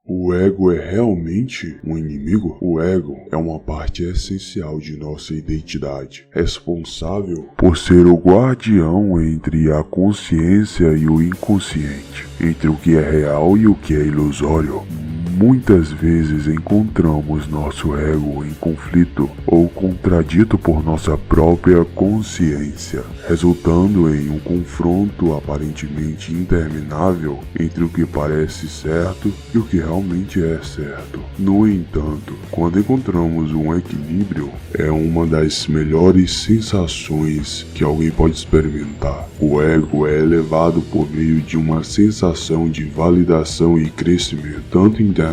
O ego é realmente um inimigo? O ego é uma parte essencial de nossa identidade, responsável por ser o guardião entre a consciência e o inconsciente, entre o que é real e o que é ilusório. Muitas vezes encontramos nosso ego em conflito ou contradito por nossa própria consciência, resultando em um confronto aparentemente interminável entre o que parece certo e o que realmente é certo. No entanto, quando encontramos um equilíbrio, é uma das melhores sensações que alguém pode experimentar. O ego é elevado por meio de uma sensação de validação e crescimento, tanto internamente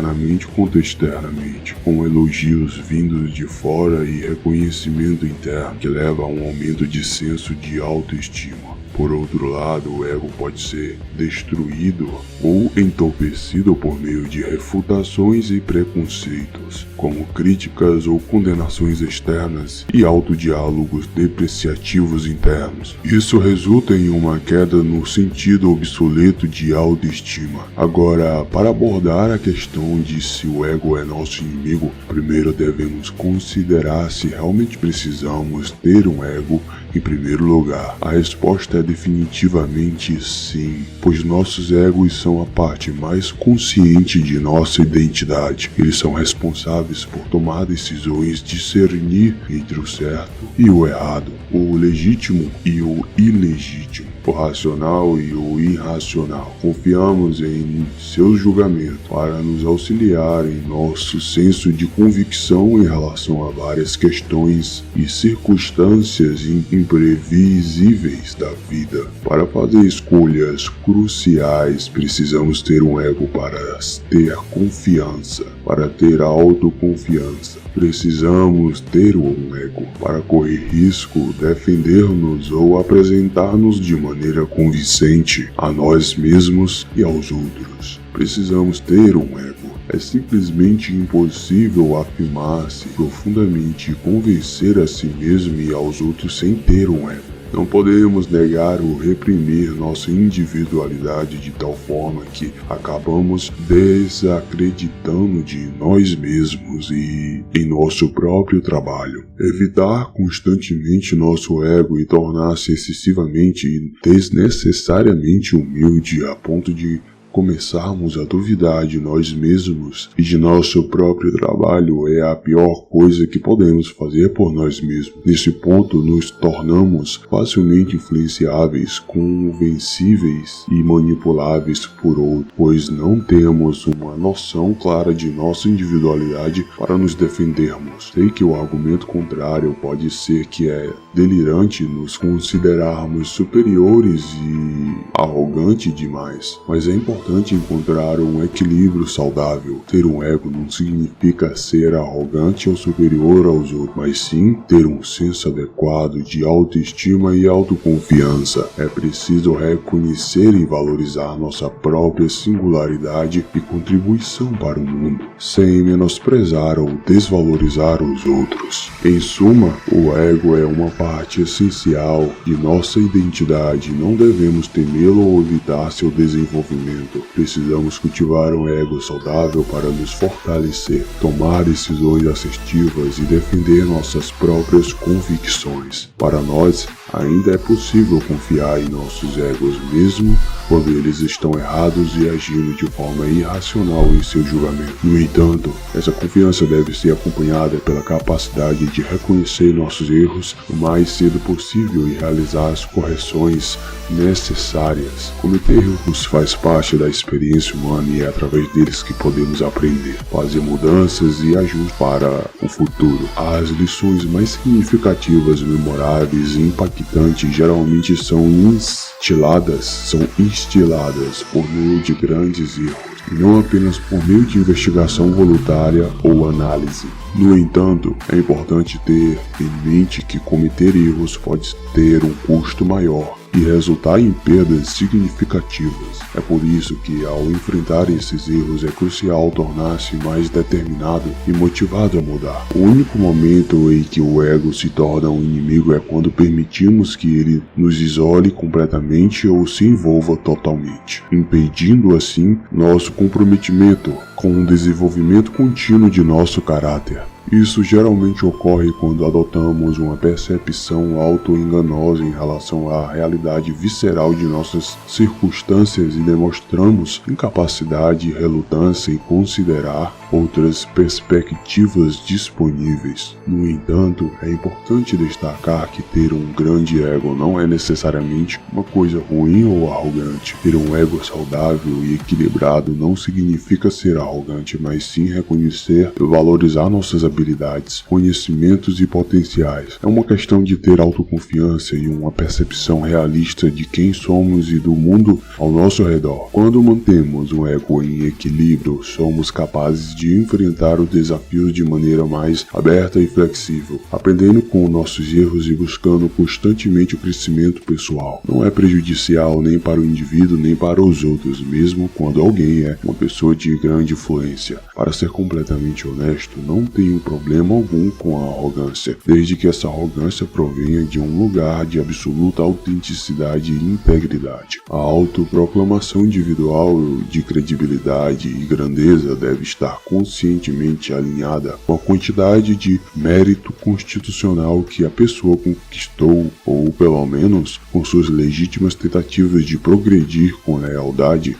quanto externamente, com elogios vindos de fora e reconhecimento interno, que leva a um aumento de senso de autoestima. Por outro lado, o ego pode ser destruído ou entorpecido por meio de refutações e preconceitos, como críticas ou condenações externas e autodiálogos depreciativos internos. Isso resulta em uma queda no sentido obsoleto de autoestima. Agora, para abordar a questão de se o ego é nosso inimigo, primeiro devemos considerar se realmente precisamos ter um ego em primeiro lugar. A resposta é definitivamente sim, pois nossos egos são a parte mais consciente de nossa identidade. Eles são responsáveis por tomar decisões, discernir entre o certo e o errado, o legítimo e o ilegítimo, o racional e o irracional. Confiamos em seus julgamentos para nos auxiliar em nosso senso de convicção em relação a várias questões e circunstâncias imprevisíveis da vida. Para fazer escolhas cruciais, precisamos ter um ego para ter confiança, para ter autoconfiança. Precisamos ter um ego para correr risco, defender-nos ou apresentar-nos de maneira convincente a nós mesmos e aos outros. Precisamos ter um ego. É simplesmente impossível afirmar-se profundamente e convencer a si mesmo e aos outros sem ter um ego. Não podemos negar ou reprimir nossa individualidade de tal forma que acabamos desacreditando de nós mesmos e em nosso próprio trabalho. Evitar constantemente nosso ego e tornar-se excessivamente e desnecessariamente humilde a ponto de começarmos a duvidar de nós mesmos e de nosso próprio trabalho é a pior coisa que podemos fazer por nós mesmos. Nesse ponto, nos tornamos facilmente influenciáveis, convencíveis e manipuláveis por outros, pois não temos uma noção clara de nossa individualidade para nos defendermos. Sei que o argumento contrário pode ser que é delirante nos considerarmos superiores e arrogante demais, mas é importante encontrar um equilíbrio saudável. Ter um ego não significa ser arrogante ou superior aos outros, mas sim ter um senso adequado de autoestima e autoconfiança. É preciso reconhecer e valorizar nossa própria singularidade e contribuição para o mundo, sem menosprezar ou desvalorizar os outros. Em suma, o ego é uma parte essencial de nossa identidade. Não devemos temê-lo ou evitar seu desenvolvimento. Precisamos cultivar um ego saudável para nos fortalecer, tomar decisões assertivas e defender nossas próprias convicções. Para nós, ainda é possível confiar em nossos egos mesmo quando eles estão errados e agindo de forma irracional em seu julgamento. No entanto, essa confiança deve ser acompanhada pela capacidade de reconhecer nossos erros o mais cedo possível e realizar as correções necessárias. Cometer erros faz parte da experiência humana e é através deles que podemos aprender, fazer mudanças e ajustes para o futuro. As lições mais significativas, memoráveis e impactantes geralmente são instiladas por meio de grandes erros, e não apenas por meio de investigação voluntária ou análise. No entanto, é importante ter em mente que cometer erros pode ter um custo maior e resultar em perdas significativas. É por isso que, ao enfrentar esses erros, é crucial tornar-se mais determinado e motivado a mudar. O único momento em que o ego se torna um inimigo é quando permitimos que ele nos isole completamente ou se envolva totalmente, impedindo assim nosso comprometimento com o desenvolvimento contínuo de nosso caráter. Isso geralmente ocorre quando adotamos uma percepção auto-enganosa em relação à realidade visceral de nossas circunstâncias e demonstramos incapacidade e relutância em considerar outras perspectivas disponíveis. No entanto, é importante destacar que ter um grande ego não é necessariamente uma coisa ruim ou arrogante. Ter um ego saudável e equilibrado não significa ser arrogante, mas sim reconhecer e valorizar nossas habilidades, conhecimentos e potenciais. É uma questão de ter autoconfiança e uma percepção realista de quem somos e do mundo ao nosso redor. Quando mantemos um ego em equilíbrio, somos capazes de enfrentar os desafios de maneira mais aberta e flexível, aprendendo com nossos erros e buscando constantemente o crescimento pessoal. Não é prejudicial nem para o indivíduo nem para os outros, mesmo quando alguém é uma pessoa de grande influência. Para ser completamente honesto, não tenho problema algum com a arrogância, desde que essa arrogância provenha de um lugar de absoluta autenticidade e integridade. A autoproclamação individual de credibilidade e grandeza deve estar conscientemente alinhada com a quantidade de mérito constitucional que a pessoa conquistou, ou pelo menos com suas legítimas tentativas de progredir com lealdade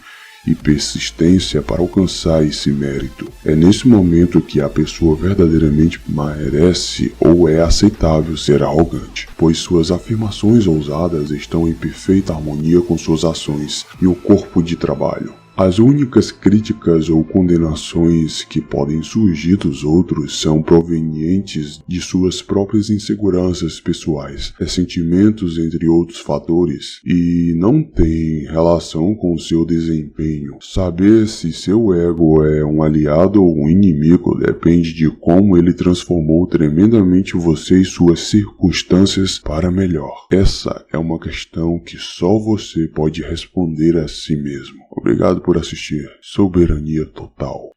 e persistência para alcançar esse mérito. É nesse momento que a pessoa verdadeiramente merece ou é aceitável ser arrogante, pois suas afirmações ousadas estão em perfeita harmonia com suas ações e o corpo de trabalho. As únicas críticas ou condenações que podem surgir dos outros são provenientes de suas próprias inseguranças pessoais, ressentimentos, entre outros fatores, e não têm relação com seu desempenho. Saber se seu ego é um aliado ou um inimigo depende de como ele transformou tremendamente você e suas circunstâncias para melhor. Essa é uma questão que só você pode responder a si mesmo. Obrigado por assistir. Soberania Total.